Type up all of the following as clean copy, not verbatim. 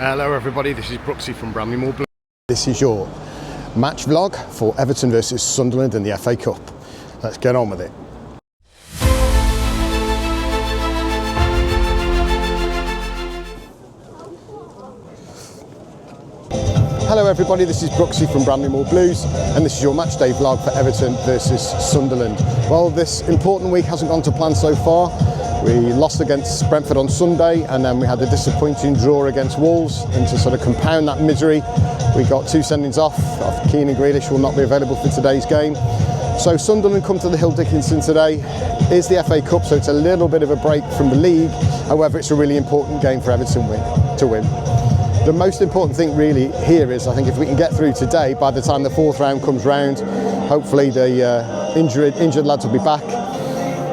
Hello everybody, this is Brooksy from Bramley. This is your match vlog for Everton versus Sunderland in the FA Cup. Let's get on with it. Hello everybody, this is Brooksy from Bramley Blues and this is your matchday vlog for Everton versus Sunderland. Well, this important week hasn't gone to plan so far. We lost against Brentford on Sunday and then we had a disappointing draw against Wolves, and to sort of compound that misery we got two sendings off. Keane and Grealish will not be available for today's game. So Sunderland come to the Hill Dickinson today. It's the FA Cup, so it's a little bit of a break from the league. However, it's a really important game for Everton to win. The most important thing really here is, I think, if we can get through today, by the time the fourth round comes round, hopefully the injured lads will be back,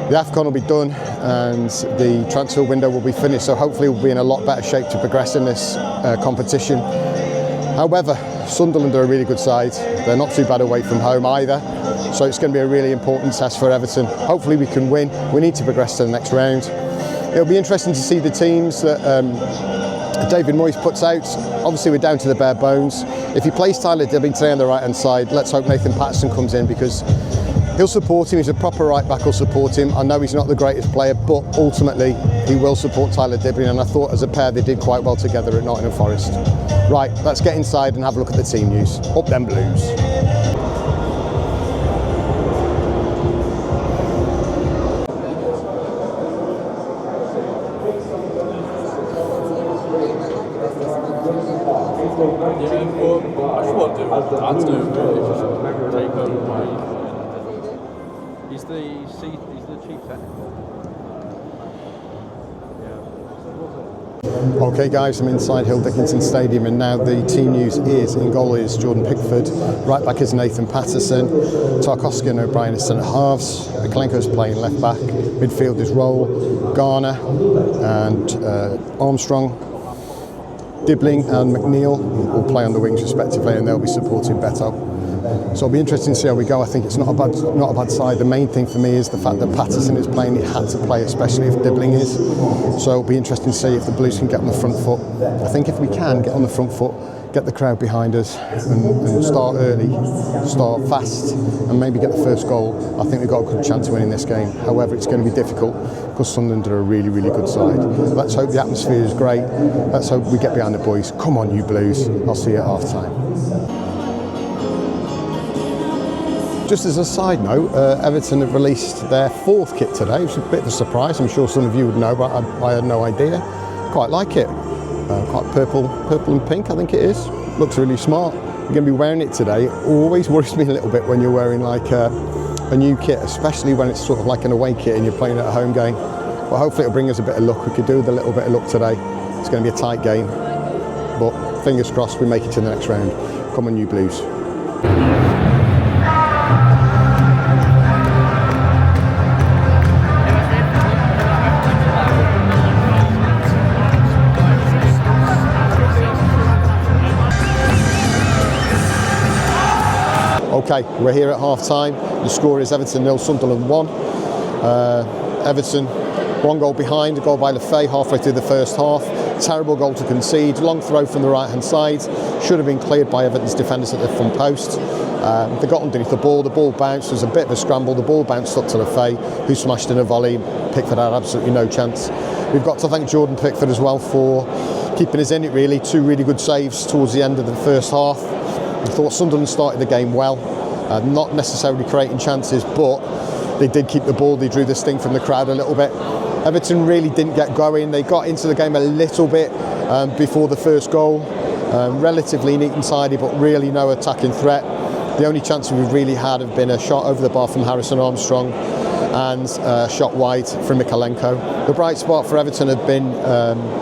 the AFCON will be done and the transfer window will be finished, so hopefully we'll be in a lot better shape to progress in this competition. However, Sunderland are a really good side. They're not too bad away from home either, so it's going to be a really important test for Everton. Hopefully we can win. We need to progress to the next round. It'll be interesting to see the teams that David Moyes puts out. Obviously we're down to the bare bones. If he plays Tyler Dibbing today on the right hand side, let's hope Nathan Patterson comes in, because he'll support him. He's a proper right back, will support him. I know he's not the greatest player, but ultimately he will support Tyler Dibbing, and I thought as a pair they did quite well together at Nottingham Forest. Right, let's get inside and have a look at the team news. Up them Blues. He's the chief technical. Okay guys, I'm inside Hill Dickinson Stadium and now the team news is: in goal is Jordan Pickford, right back is Nathan Patterson, Tarkowski and O'Brien is centre halves, Mikalenko's playing left back, midfield is Roll, Garner and Armstrong, Dibbling and McNeil will play on the wings respectively, and they'll be supporting Beto. So it'll be interesting to see how we go. I think it's not a bad side. The main thing for me is the fact that Patterson is playing. He had to play, especially if Dibbling is. So it'll be interesting to see if the Blues can get on the front foot. I think if we can get on the front foot, get the crowd behind us and start early, start fast and maybe get the first goal, I think we've got a good chance of winning this game. However, it's going to be difficult because Sunderland are a really, really good side. Let's hope the atmosphere is great. Let's hope we get behind the boys. Come on, you Blues. I'll see you at half time. Just as a side note, Everton have released their fourth kit today. It's a bit of a surprise. I'm sure some of you would know, but I had no idea. Quite like it. Quite purple and pink, I think it is. Looks really smart. You're going to be wearing it today. It always worries me a little bit when you're wearing like a new kit, especially when it's sort of like an away kit and you're playing at a home game. But hopefully it'll bring us a bit of luck. We could do with a little bit of luck today. It's going to be a tight game, but fingers crossed we make it to the next round. Come on, you Blues. Okay, we're here at half time. The score is Everton 0, Sunderland 1. Everton 1 goal behind, a goal by Lefay halfway through the first half. Terrible goal to concede, long throw from the right hand side. Should have been cleared by Everton's defenders at the front post. They got underneath the ball bounced, there was a bit of a scramble, the ball bounced up to Lefay, who smashed in a volley. Pickford had absolutely no chance. We've got to thank Jordan Pickford as well for keeping us in it really. Two really good saves towards the end of the first half. I thought Sunderland started the game well, not necessarily creating chances, but they did keep the ball. They drew the sting from the crowd a little bit. Everton really didn't get going. They got into the game a little bit before the first goal. Relatively neat and tidy, but really no attacking threat. The only chance we've really had have been a shot over the bar from Harrison Armstrong and a shot wide from Mikalenko. The bright spot for Everton had been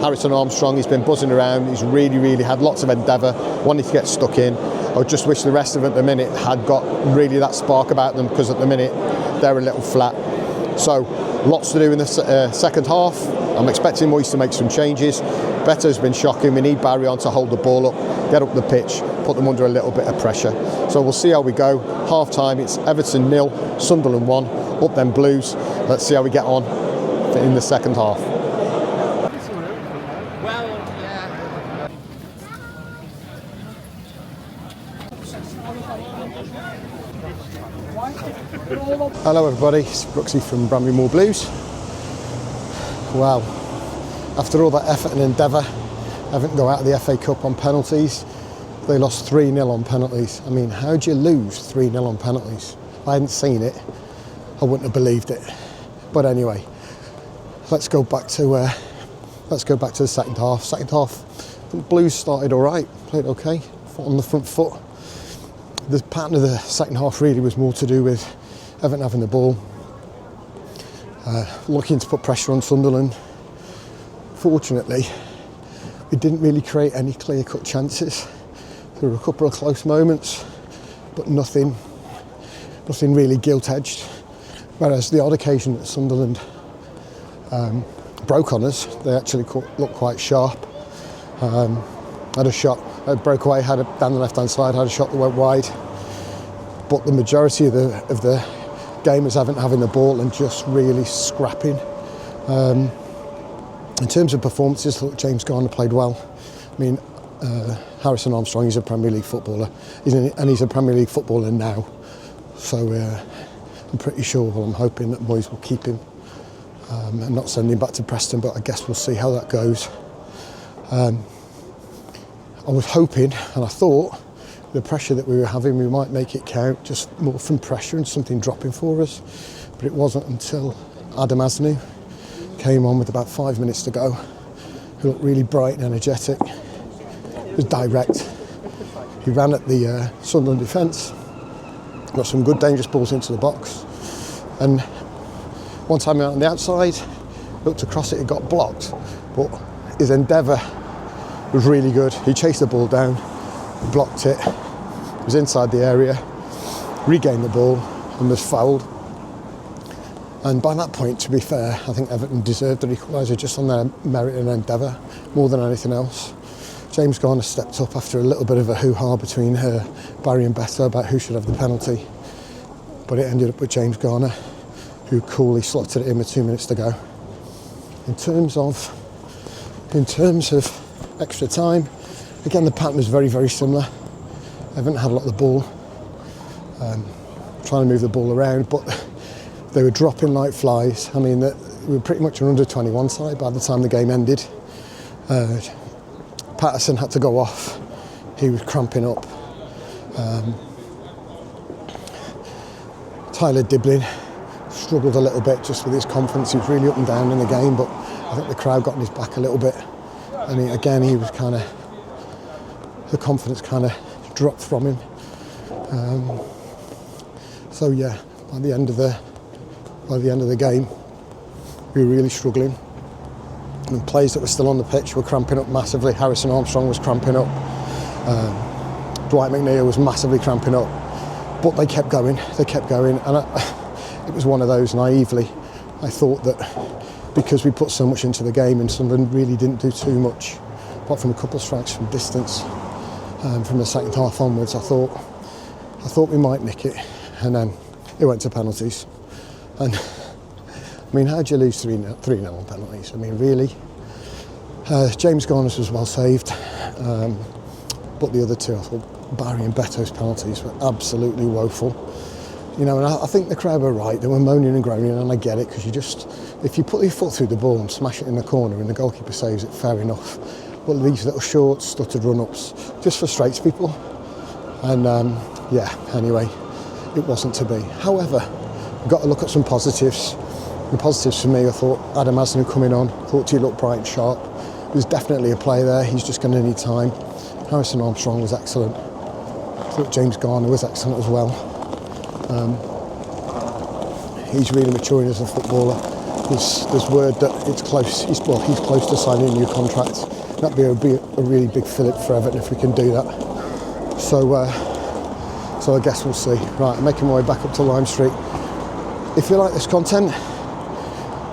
Harrison Armstrong. He's been buzzing around. He's really had lots of endeavour, wanted to get stuck in. I just wish the rest of them at the minute had got really that spark about them, because at the minute they're a little flat. So lots to do in the second half. I'm expecting Moyes to make some changes. Beto's been shocking. We need Barry on to hold the ball up, get up the pitch, put them under a little bit of pressure. So we'll see how we go. Half time, it's Everton 0, Sunderland 1. Up them Blues. Let's see how we get on in the second half. Hello everybody, it's Brooksy from Bramley Moor Blues. Well, after all that effort and endeavour, Everton go out of the FA Cup on penalties. They lost 3-0 on penalties. I mean, how do you lose 3-0 on penalties? If I hadn't seen it, I wouldn't have believed it. But anyway, let's go back to the second half. Second half, the Blues started all right, played okay, fought on the front foot. The pattern of the second half really was more to do with Everton having the ball, looking to put pressure on Sunderland. Fortunately, we didn't really create any clear-cut chances. There were a couple of close moments, but nothing really gilt-edged. Whereas the odd occasion that Sunderland broke on us, they actually looked quite sharp. Had a shot, broke away, had it down the left-hand side, had a shot that went wide. But the majority of the game was having the ball and just really scrapping. In terms of performances, I thought James Garner played well. I mean, Harrison Armstrong, he's a Premier League footballer, and he's a Premier League footballer now. So I'm pretty sure, well, I'm hoping that Moyes will keep him and not send him back to Preston, but I guess we'll see how that goes. I was hoping, and I thought, the pressure that we were having, we might make it count, just more from pressure and something dropping for us. But it wasn't until Adam Asnu came on with about 5 minutes to go, who looked really bright and energetic. He was direct. He ran at the Sunderland defence, got some good dangerous balls into the box, and one time out on the outside, looked across it, it got blocked, but his endeavour was really good. He chased the ball down, blocked it, was inside the area, regained the ball and was fouled. And by that point, to be fair, I think Everton deserved the equaliser just on their merit and endeavour more than anything else. James Garner stepped up after a little bit of a hoo-ha between Barry and Beto about who should have the penalty, but it ended up with James Garner, who coolly slotted it in with 2 minutes to go. In terms of extra time, again the pattern was very, very similar. Everton had a lot of the ball, trying to move the ball around, but they were dropping like flies. I mean, we were pretty much an under-21 side by the time the game ended. Patterson had to go off. He was cramping up. Tyler Diblin struggled a little bit just with his confidence. He was really up and down in the game, but I think the crowd got on his back a little bit. I mean, again, he was the confidence kind of dropped from him. So yeah, by the end of the game, we were really struggling. And players that were still on the pitch were cramping up massively. Harrison Armstrong was cramping up. Dwight McNeil was massively cramping up. But they kept going, and it was one of those, naively. I thought that because we put so much into the game and Sunderland really didn't do too much, apart from a couple of strikes from distance, from the second half onwards, I thought we might nick it, and then it went to penalties. And I mean, how do you lose 3-0 on penalties? I mean, really? James Garner's was well saved, but the other two, I thought Barry and Beto's penalties were absolutely woeful. You know, and I think the crowd were right. They were moaning and groaning, and I get it, because if you put your foot through the ball and smash it in the corner and the goalkeeper saves it, fair enough. But these little short, stuttered run-ups just frustrates people. And yeah, anyway, it wasn't to be. However, we've got to look at some positives. The positives for me, I thought Adam Asnu coming on, thought he looked bright and sharp. There's definitely a play there, he's just going to need time. Harrison Armstrong was excellent. I thought James Garner was excellent as well. He's really maturing as a footballer. There's word that it's close. He's close to signing a new contract. That'd be a really big fillip for Everton if we can do that. So I guess we'll see. Right, I'm making my way back up to Lime Street. If you like this content,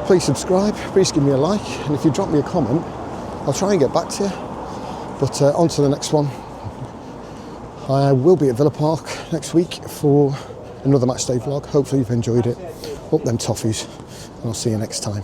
please subscribe. Please give me a like, and if you drop me a comment, I'll try and get back to you. But on to the next one. I will be at Villa Park next week for another Matchday vlog. Hopefully you've enjoyed it. Up them toffees, and I'll see you next time.